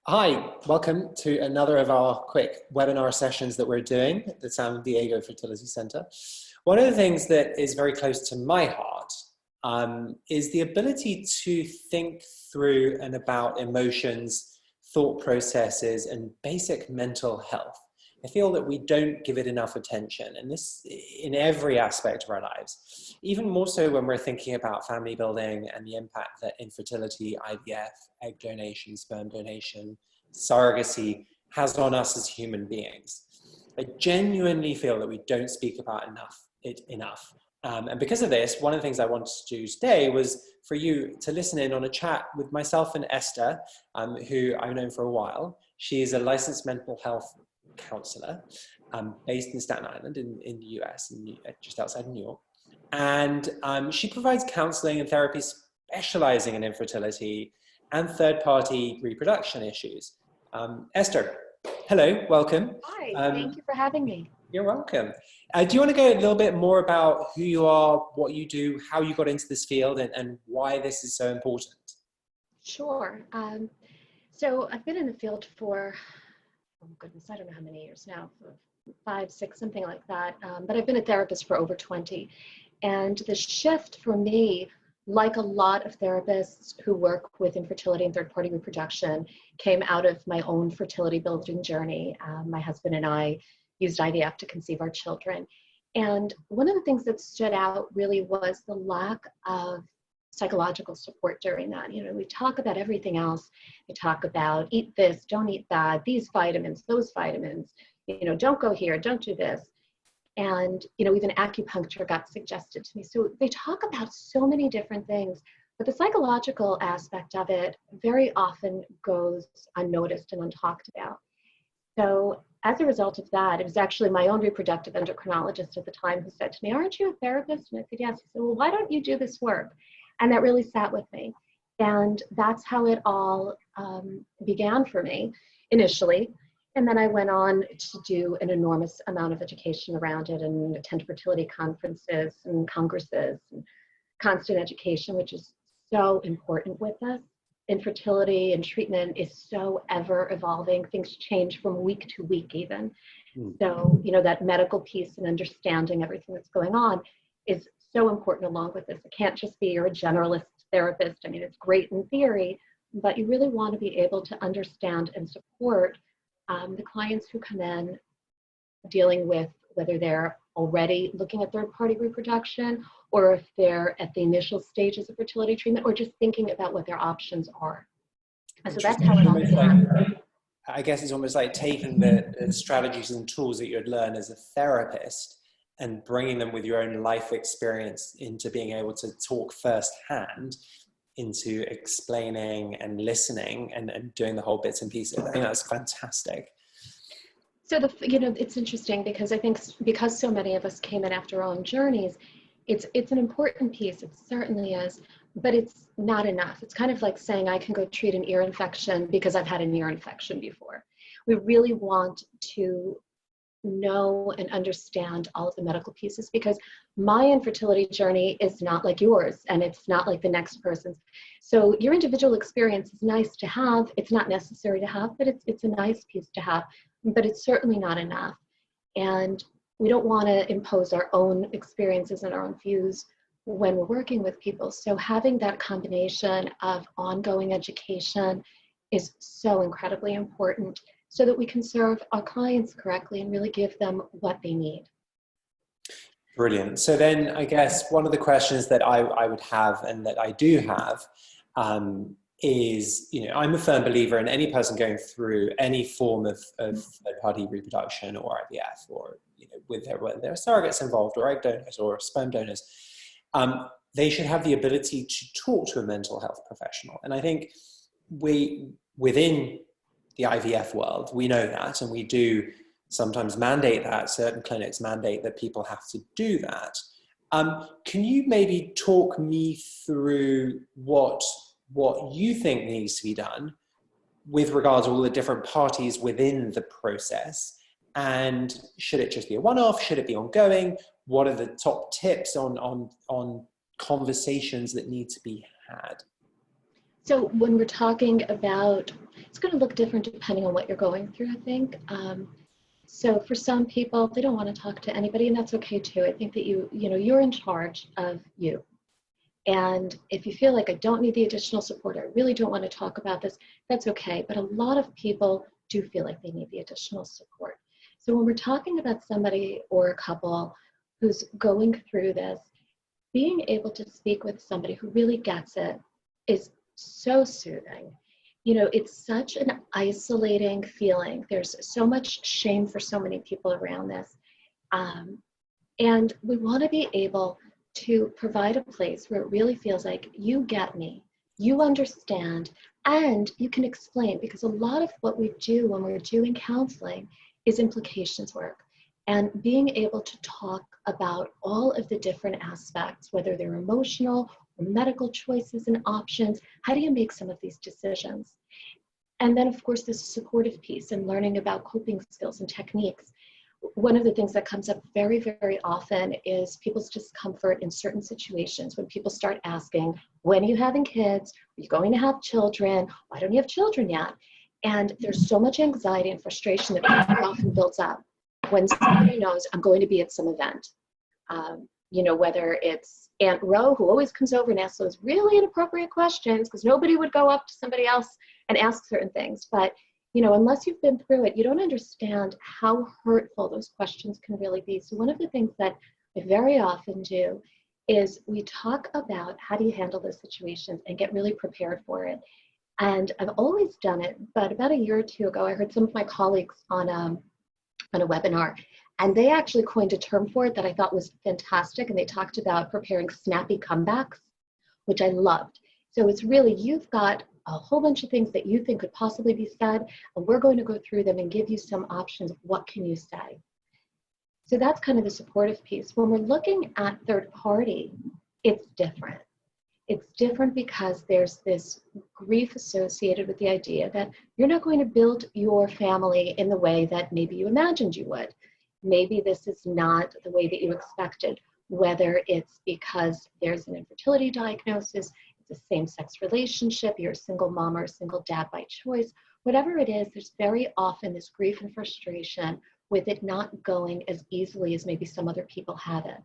Hi, welcome to another of our quick webinar sessions that we're doing at the San Diego Fertility Center. One of the things that is very close to my heart is the ability to think through and about emotions, thought processes, and basic mental health. I feel that we don't give it enough attention, and this in every aspect of our lives, even more so when we're thinking about family building and the impact that infertility, IVF, egg donation, sperm donation, surrogacy has on us as human beings. I genuinely feel that we don't speak about it enough. And because of this, one of the things I wanted to do today was for you to listen in on a chat with myself and Esther, who I've known for a while. She is a licensed mental health counselor based in Staten Island in the US, just outside New York. And she provides counseling and therapy specializing in infertility and third-party reproduction issues. Esther, hello, welcome. Hi, thank you for having me. You're welcome. Do you want to go a little bit more about who you are, what you do, how you got into this field, and why this is so important? Sure. So I've been in the field for, oh goodness, I don't know how many years now, 5, 6, something like that. But I've been a therapist for over 20. And the shift for me, like a lot of therapists who work with infertility and third-party reproduction, came out of my own fertility building journey. My husband and I used IVF to conceive our children. And one of the things that stood out really was the lack of psychological support during that. You know, we talk about everything else. We talk about eat this, don't eat that, these vitamins, those vitamins, you know, don't go here, don't do this. And, you know, even acupuncture got suggested to me. So they talk about so many different things, but the psychological aspect of it very often goes unnoticed and untalked about. So as a result of that, it was actually my own reproductive endocrinologist at the time who said to me, "Aren't you a therapist?" And I said, "Yes." He said, "Well, why don't you do this work?" And that really sat with me. And that's how it all began for me initially. And then I went on to do an enormous amount of education around it and attend fertility conferences and congresses and constant education, which is so important with us. Infertility and treatment is so ever evolving. Things change from week to week even. So, you know, that medical piece and understanding everything that's going on is so important along with this. It can't just be you're a generalist therapist. I mean, it's great in theory, but you really want to be able to understand and support the clients who come in dealing with whether they're already looking at third-party reproduction or if they're at the initial stages of fertility treatment or just thinking about what their options are. And so that's how it all began. I guess it's almost like taking the strategies and tools that you'd learn as a therapist and bringing them with your own life experience into being able to talk firsthand into explaining and listening and doing the whole bits and pieces. I think that's fantastic. So you know, it's interesting because I think because so many of us came in after our own journeys, it's an important piece. It certainly is, but it's not enough. It's kind of like saying I can go treat an ear infection because I've had an ear infection before. We really want to know and understand all of the medical pieces because my infertility journey is not like yours and it's not like the next person's. So your individual experience is nice to have. It's not necessary to have, but it's a nice piece to have, but it's certainly not enough. And we don't want to impose our own experiences and our own views when we're working with people. So having that combination of ongoing education is so incredibly important so that we can serve our clients correctly and really give them what they need. Brilliant. So then I guess one of the questions that I would have and that I do have is, you know, I'm a firm believer in any person going through any form of third-party reproduction or IVF or, you know, whether there are surrogates involved or egg donors or sperm donors, they should have the ability to talk to a mental health professional. And I think within the IVF world, we know that, and we do sometimes mandate that, certain clinics mandate that people have to do that. Can you maybe talk me through what you think needs to be done with regards to all the different parties within the process? And should it just be a one-off? Should it be ongoing? What are the top tips on conversations that need to be had? So when we're talking about, it's going to look different depending on what you're going through, I think. So for some people, they don't want to talk to anybody, and that's okay too. I think that you're in charge of you. And if you feel like I don't need the additional support, I really don't want to talk about this, that's okay. But a lot of people do feel like they need the additional support. So when we're talking about somebody or a couple who's going through this, being able to speak with somebody who really gets it is so soothing. It's such an isolating feeling. There's so much shame for so many people around this. And we want to be able to provide a place where it really feels like you get me, you understand, and you can explain, because a lot of what we do when we're doing counseling is implications work. And being able to talk about all of the different aspects, whether they're emotional or medical choices and options, how do you make some of these decisions? And then, of course, this supportive piece and learning about coping skills and techniques. One of the things that comes up very, very often is people's discomfort in certain situations when people start asking, when are you having kids? Are you going to have children? Why don't you have children yet? And there's so much anxiety and frustration that very often builds up when somebody knows I'm going to be at some event. Whether it's Aunt Ro, who always comes over and asks those really inappropriate questions because nobody would go up to somebody else and ask certain things. But, unless you've been through it, you don't understand how hurtful those questions can really be. So one of the things that I very often do is we talk about how do you handle those situations and get really prepared for it. And I've always done it, but about a year or two ago, I heard some of my colleagues on a webinar, and they actually coined a term for it that I thought was fantastic. And they talked about preparing snappy comebacks, which I loved. So it's really, you've got a whole bunch of things that you think could possibly be said, and we're going to go through them and give you some options of what can you say. So that's kind of the supportive piece. When we're looking at third party, it's different. It's different because there's this grief associated with the idea that you're not going to build your family in the way that maybe you imagined you would. Maybe this is not the way that you expected, whether it's because there's an infertility diagnosis, it's a same-sex relationship, you're a single mom or a single dad by choice, whatever it is, there's very often this grief and frustration with it not going as easily as maybe some other people have it.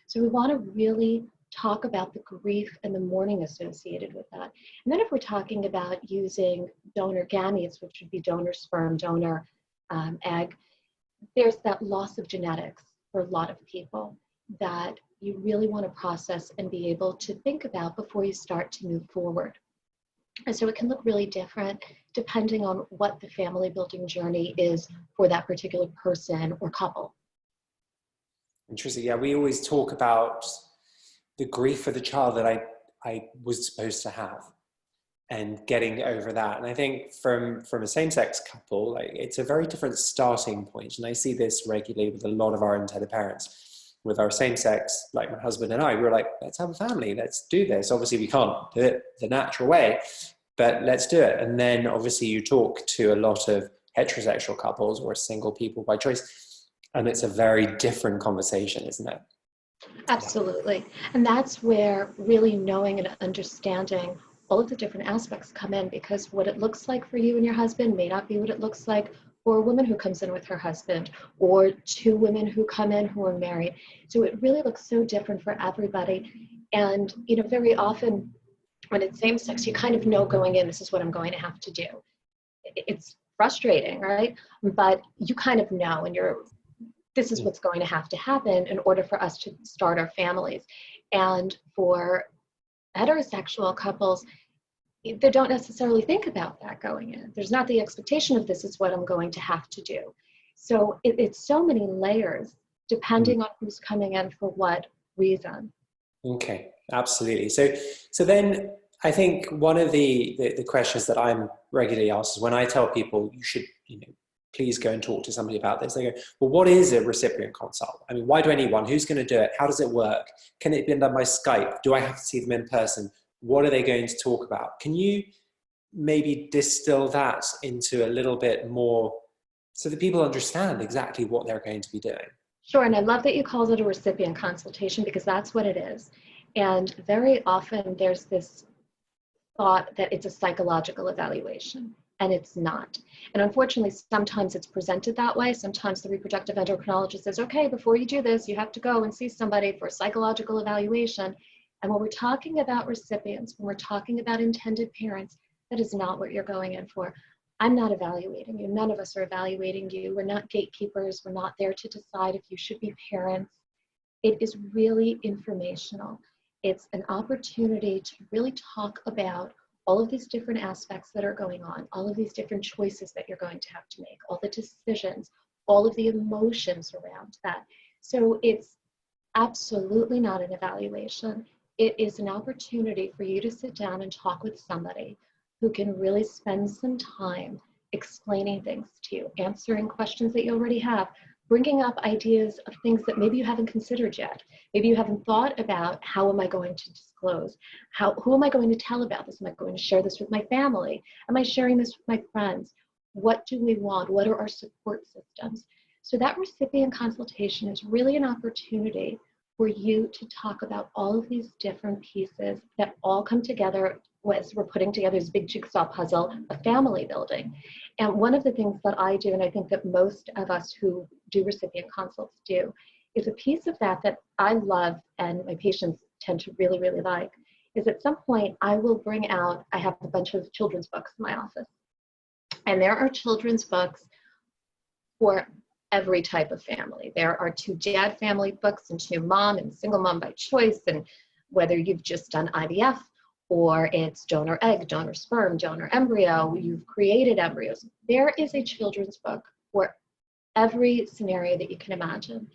So we want to really talk about the grief and the mourning associated with that. And then if we're talking about using donor gametes, which would be donor sperm, donor egg, there's that loss of genetics for a lot of people that you really want to process and be able to think about before you start to move forward. And so it can look really different depending on what the family building journey is for that particular person or couple. Interesting. Yeah, we always talk about the grief for the child that I was supposed to have and getting over that. And I think from a same-sex couple, like, it's a very different starting point. And I see this regularly with a lot of our intended parents. With our same-sex, like my husband and I, we were like, let's have a family, let's do this. Obviously we can't do it the natural way, but let's do it. And then obviously you talk to a lot of heterosexual couples or single people by choice, and it's a very different conversation, isn't it? Absolutely. And that's where really knowing and understanding all of the different aspects come in, because what it looks like for you and your husband may not be what it looks like for a woman who comes in with her husband, or two women who come in who are married. So it really looks so different for everybody. And, very often when it's same sex, you kind of know going in, this is what I'm going to have to do. It's frustrating, right? But you kind of know, and this is what's going to have to happen in order for us to start our families. And for heterosexual couples, they don't necessarily think about that going in. There's not the expectation of this is what I'm going to have to do. So it's so many layers depending on who's coming in for what reason. Okay, absolutely. So then I think one of the questions that I'm regularly asked is, when I tell people you should, please go and talk to somebody about this, they go, well, what is a recipient consult? I mean, why do I need one? Who's going to do it? How does it work? Can it be done by Skype? Do I have to see them in person? What are they going to talk about? Can you maybe distill that into a little bit more so that people understand exactly what they're going to be doing? Sure, and I love that you called it a recipient consultation, because that's what it is. And very often there's this thought that it's a psychological evaluation, and it's not. And unfortunately, sometimes it's presented that way. Sometimes the reproductive endocrinologist says, okay, before you do this, you have to go and see somebody for a psychological evaluation. And when we're talking about recipients, when we're talking about intended parents, that is not what you're going in for. I'm not evaluating you. None of us are evaluating you. We're not gatekeepers. We're not there to decide if you should be parents. It is really informational. It's an opportunity to really talk about all of these different aspects that are going on, all of these different choices that you're going to have to make, all the decisions, all of the emotions around that. So it's absolutely not an evaluation. It is an opportunity for you to sit down and talk with somebody who can really spend some time explaining things to you, answering questions that you already have, bringing up ideas of things that maybe you haven't considered yet. Maybe you haven't thought about, how am I going to disclose? Who am I going to tell about this? Am I going to share this with my family? Am I sharing this with my friends? What do we want? What are our support systems? So that recipient consultation is really an opportunity for you to talk about all of these different pieces that all come together as we're putting together this big jigsaw puzzle of family building. And one of the things that I do, and I think that most of us who do recipient consults do, is a piece of that that I love and my patients tend to really, really like, is at some point I will bring out, I have a bunch of children's books in my office. And there are children's books for every type of family. There are 2 dad family books and 2 mom and single mom by choice, and whether you've just done IVF or it's donor egg, donor sperm, donor embryo, you've created embryos. There is a children's book for every scenario that you can imagine.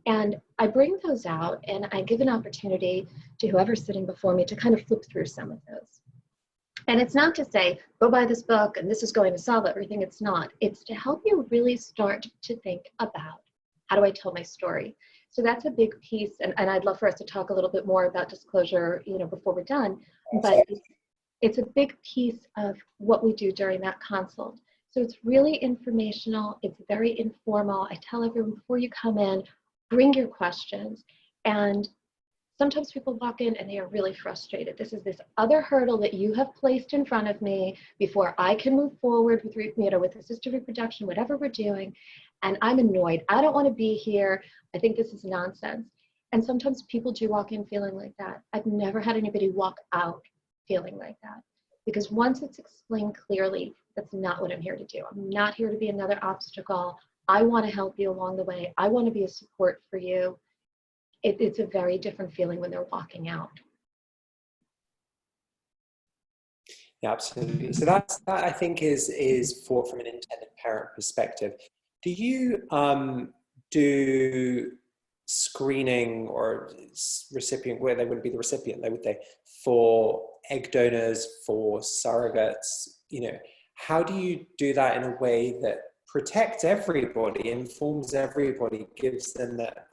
And I bring those out and I give an opportunity to whoever's sitting before me to kind of flip through some of those. And it's not to say, go buy this book and this is going to solve everything. It's not. It's to help you really start to think about, how do I tell my story? So that's a big piece. And I'd love for us to talk a little bit more about disclosure, before we're done. But it's a big piece of what we do during that consult. So it's really informational. It's very informal. I tell everyone before you come in, bring your questions. And sometimes people walk in and they are really frustrated. This is this other hurdle that you have placed in front of me before I can move forward with, with assisted reproduction, whatever we're doing. And I'm annoyed. I don't want to be here. I think this is nonsense. And sometimes people do walk in feeling like that. I've never had anybody walk out feeling like that. Because once it's explained clearly, that's not what I'm here to do. I'm not here to be another obstacle. I want to help you along the way. I want to be a support for you. It's a very different feeling when they're walking out. Yeah, absolutely. So that I think is from an intended parent perspective. Do you do screening or recipient, where they wouldn't be the recipient, they would they, for egg donors, for surrogates? How do you do that in a way that protects everybody, informs everybody, gives them that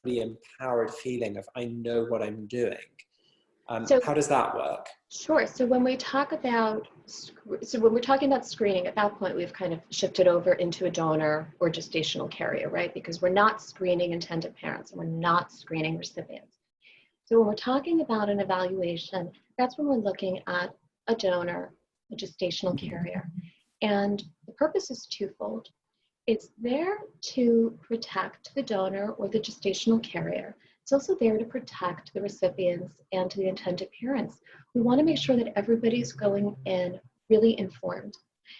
fully empowered feeling of, I know what I'm doing? How does that work? Sure. So when we talk about, when we're talking about screening, at that point, we've kind of shifted over into a donor or gestational carrier, right? Because we're not screening intended parents and we're not screening recipients. So when we're talking about an evaluation, that's when we're looking at a donor, a gestational carrier. And the purpose is twofold. It's there to protect the donor or the gestational carrier. It's also there to protect the recipients and to the intended parents. We want to make sure that everybody's going in really informed.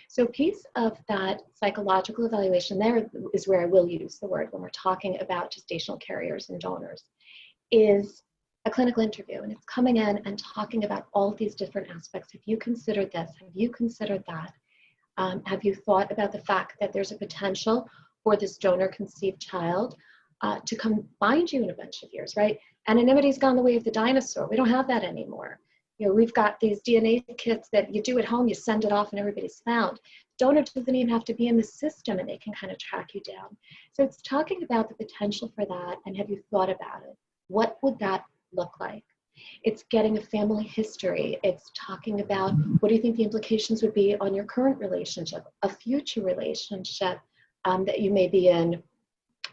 So a piece of that psychological evaluation there is where I will use the word when we're talking about gestational carriers and donors, is a clinical interview. And it's coming in and talking about all of these different aspects. Have you considered this? Have you considered that? Have you thought about the fact that there's a potential for this donor-conceived child to come find you in a bunch of years, right? Anonymity's gone the way of the dinosaur. We don't have that anymore. We've got these DNA kits that you do at home, you send it off and everybody's found. Donor doesn't even have to be in the system and they can kind of track you down. So it's talking about the potential for that, and have you thought about it? What would that look like? It's getting a family history. It's talking about, what do you think the implications would be on your current relationship, a future relationship that you may be in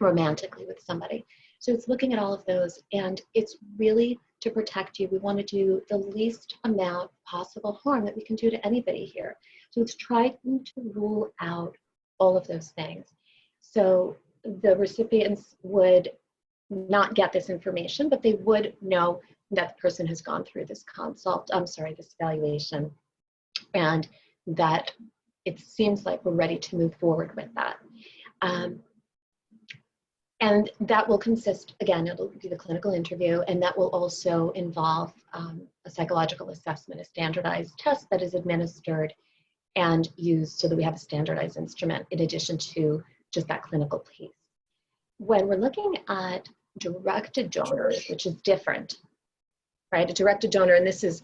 romantically with somebody. So it's looking at all of those, and it's really to protect you. We want to do the least amount possible harm that we can do to anybody here. So it's trying to rule out all of those things. So the recipients would not get this information, but they would know that the person has gone through this this evaluation, and that it seems like we're ready to move forward with that. And that will consist, again, it'll be the clinical interview, and that will also involve a psychological assessment, a standardized test that is administered and used so that we have a standardized instrument in addition to just that clinical piece. When we're looking at directed donors, which is different, right? A directed donor, and this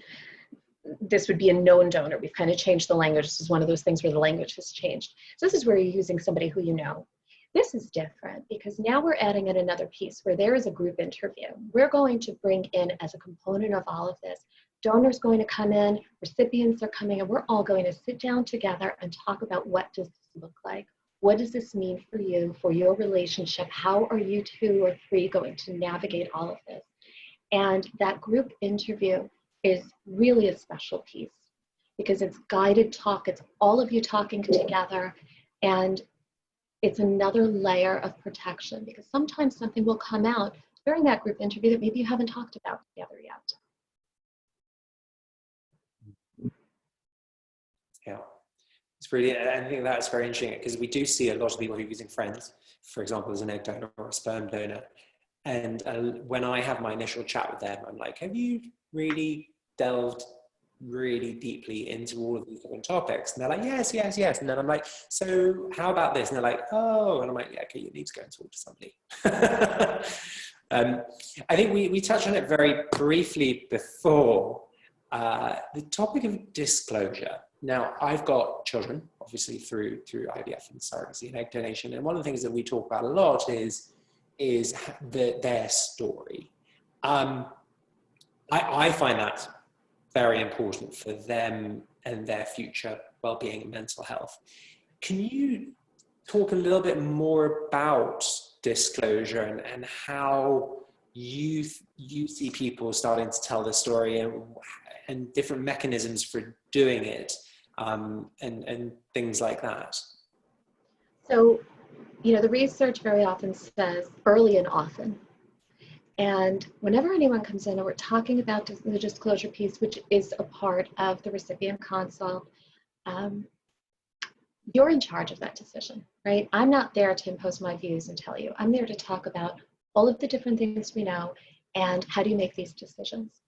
would be a known donor. We've kind of changed the language. This is one of those things where the language has changed. So this is where you're using somebody who you know. This is different because now we're adding in another piece where there is a group interview. We're going to bring in, as a component of all of this, donors going to come in, recipients are coming, and we're all going to sit down together and talk about what does this look like? What does this mean for you, for your relationship? How are you 2 or 3 going to navigate all of this? And that group interview is really a special piece because it's guided talk. It's all of you talking together, and it's another layer of protection because sometimes something will come out during that group interview that maybe you haven't talked about together yet. Yeah, it's really, I think that's very interesting because we do see a lot of people who are using friends, for example, as an egg donor or a sperm donor. And when I have my initial chat with them, I'm like, have you really delved really deeply into all of these different topics? And they're like, yes, yes, yes. And then I'm like, so how about this? And they're like, oh, and I'm like, yeah, okay, you need to go and talk to somebody. I think we touched on it very briefly before, the topic of disclosure. Now, I've got children, obviously, through IVF and surrogacy and egg donation. And one of the things that we talk about a lot is their story. I find that very important for them and their future well-being and mental health. Can you talk a little bit more about disclosure and how you see people starting to tell the story and different mechanisms for doing it, and things like that? So, the research very often says early and often. And whenever anyone comes in and we're talking about the disclosure piece, which is a part of the recipient consult, you're in charge of that decision, right? I'm not there to impose my views and tell you. I'm there to talk about all of the different things we know and how do you make these decisions.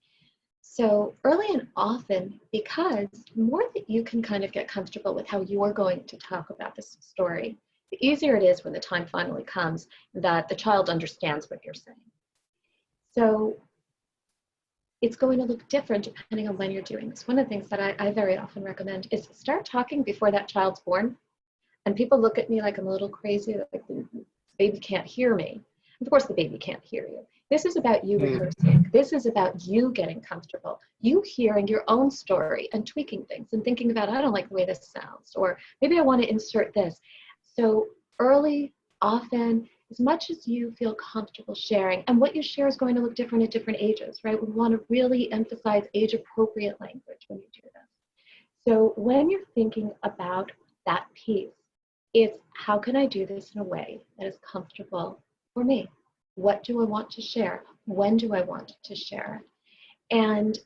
So early and often, because the more that you can kind of get comfortable with how you're going to talk about this story, the easier it is when the time finally comes that the child understands what you're saying. So it's going to look different depending on when you're doing this. One of the things that I very often recommend is start talking before that child's born. And people look at me like I'm a little crazy, like the baby can't hear me. Of course the baby can't hear you. This is about you rehearsing. This is about you getting comfortable, you hearing your own story and tweaking things and thinking about, I don't like the way this sounds, or maybe I want to insert this. So early, often, as much as you feel comfortable sharing, and what you share is going to look different at different ages, right? We want to really emphasize age-appropriate language when you do this. So when you're thinking about that piece, it's how can I do this in a way that is comfortable for me? What do I want to share? When do I want to share it? And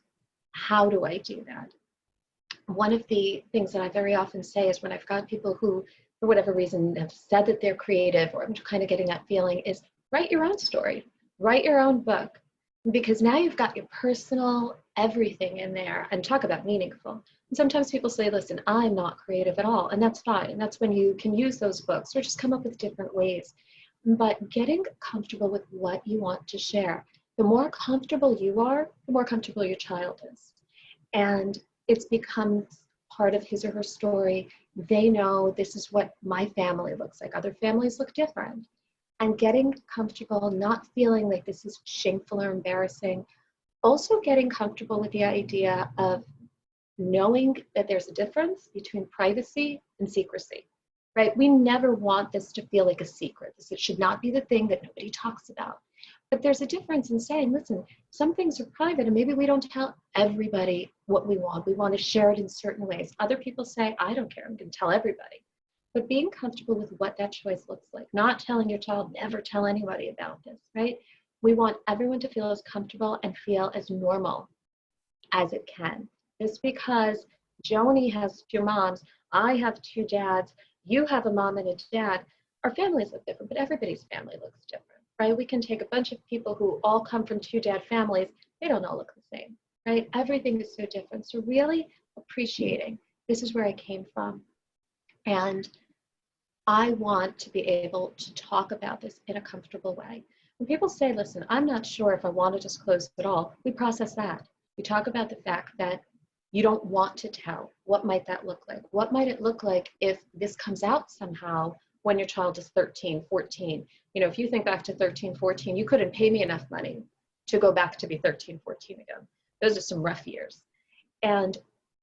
how do I do that? One of the things that I very often say is when I've got people who, for whatever reason, have said that they're creative, or I'm kind of getting that feeling, is write your own story, write your own book, because now you've got your personal everything in there, and talk about meaningful. And sometimes people say, listen, I'm not creative at all, and that's fine. And that's when you can use those books or just come up with different ways. But getting comfortable with what you want to share. The more comfortable you are, the more comfortable your child is. And it's become part of his or her story. They know this is what my family looks like. Other families look different. And getting comfortable, not feeling like this is shameful or embarrassing. Also getting comfortable with the idea of knowing that there's a difference between privacy and secrecy, right? We never want this to feel like a secret. This should not be the thing that nobody talks about. But there's a difference in saying, listen, some things are private and maybe we don't tell everybody what we want. We want to share it in certain ways. Other people say, I don't care, I'm going to tell everybody. But being comfortable with what that choice looks like, not telling your child, never tell anybody about this, right? We want everyone to feel as comfortable and feel as normal as it can. Just because Joni has 2 moms, I have 2 dads, you have a mom and a dad, our families look different, but everybody's family looks different, right? We can take a bunch of people who all come from 2 dad families, they don't all look the same, right? Everything is so different. So really appreciating, this is where I came from. And I want to be able to talk about this in a comfortable way. When people say, listen, I'm not sure if I want to disclose at all, we process that. We talk about the fact that you don't want to tell. What might that look like? What might it look like if this comes out somehow when your child is 13, 14? You know, if you think back to 13, 14, you couldn't pay me enough money to go back to be 13, 14 again. Those are some rough years. And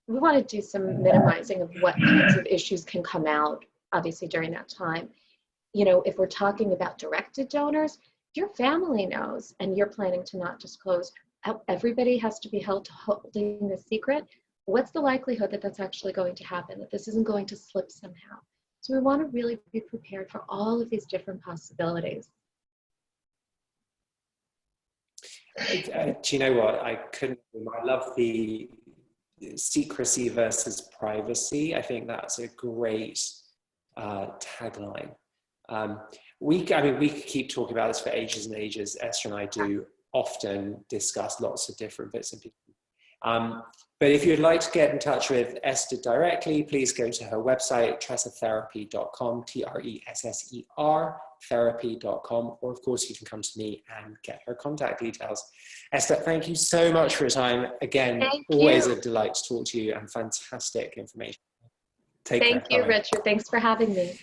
we want to do some minimizing of what kinds of issues can come out, obviously, during that time. You know, if we're talking about directed donors, your family knows and you're planning to not disclose, everybody has to be held to holding the secret. What's the likelihood that that's actually going to happen, that this isn't going to slip somehow? So we want to really be prepared for all of these different possibilities. Do you know what? I love the secrecy versus privacy. I think that's a great tagline. We could keep talking about this for ages and ages. Esther and I do often discuss lots of different bits and pieces. But if you'd like to get in touch with Esther directly, please go to her website, tressertherapy.com, Tresser, therapy.com, or of course you can come to me and get her contact details. Esther, thank you so much for your time. Again, always a delight to talk to you and fantastic information. Take care. Thank you, Richard. Thanks for having me.